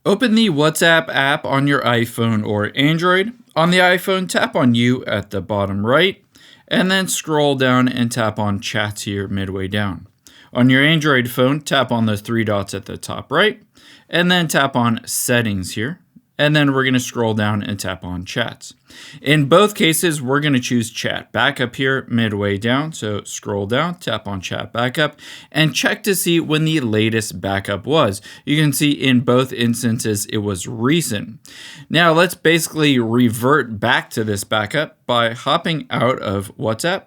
Open the WhatsApp app on your iPhone or Android. On the iPhone, tap on You at the bottom right, and then scroll down and tap on Chats here midway down. On your Android phone, tap on the three dots at the top right, and then tap on Settings here. And then we're going to scroll down and tap on Chats. In both cases, we're going to choose Chat Backup here midway down. So scroll down, tap on Chat Backup, and check to see when the latest backup was. You can see in both instances it was recent. Now let's basically revert back to this backup by hopping out of WhatsApp.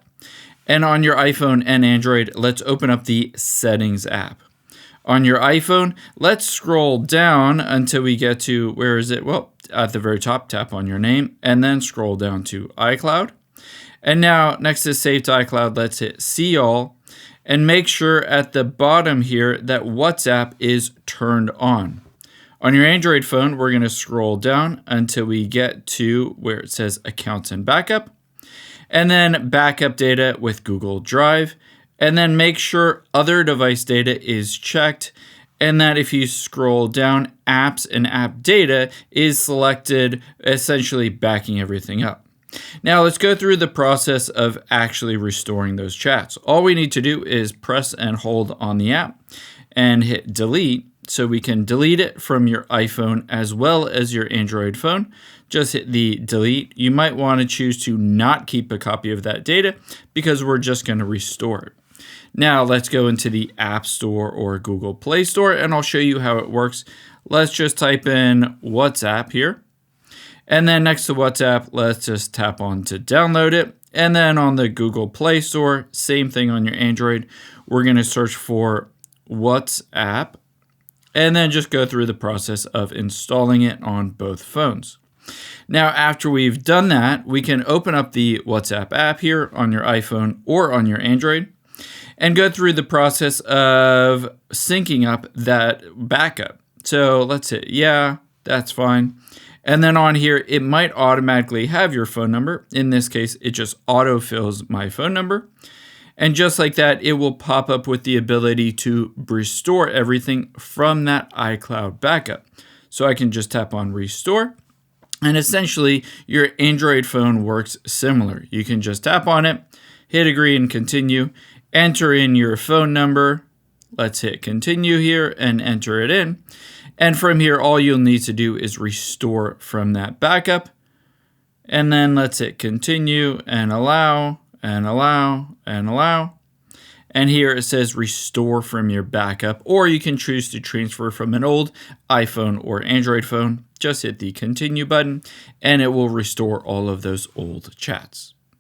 And on your iPhone and Android, let's open up the Settings app. On your iPhone, let's scroll down until we get to, where is it? Well, at the very top, tap on your name and then scroll down to iCloud. And now next to Save to iCloud, let's hit See All and make sure at the bottom here that WhatsApp is turned on. On your Android phone, we're going to scroll down until we get to where it says Accounts and Backup, and then Backup Data with Google Drive. And then make sure other device data is checked, and that if you scroll down, apps and app data is selected, essentially backing everything up. Now let's go through the process of actually restoring those chats. All we need to do is press and hold on the app and hit delete, so we can delete it from your iPhone as well as your Android phone. Just hit the delete. You might want to choose to not keep a copy of that data because we're just going to restore it. Now let's go into the App Store or Google Play Store and I'll show you how it works. Let's just type in WhatsApp here. And then next to WhatsApp, let's just tap on to download it. And then on the Google Play Store, same thing on your Android. We're going to search for WhatsApp and then just go through the process of installing it on both phones. Now, after we've done that, we can open up the WhatsApp app here on your iPhone or on your Android and go through the process of syncing up that backup. So let's hit yeah, that's fine. And then on here, it might automatically have your phone number. In this case, it just autofills my phone number. And just like that, it will pop up with the ability to restore everything from that iCloud backup. So I can just tap on restore. And essentially, your Android phone works similar. You can just tap on it, hit agree and continue, enter in your phone number. Let's hit continue here and enter it in. And from here, all you'll need to do is restore from that backup. And then let's hit continue and allow and allow and allow. And here it says restore from your backup, or you can choose to transfer from an old iPhone or Android phone. Just hit the continue button and it will restore all of those old chats.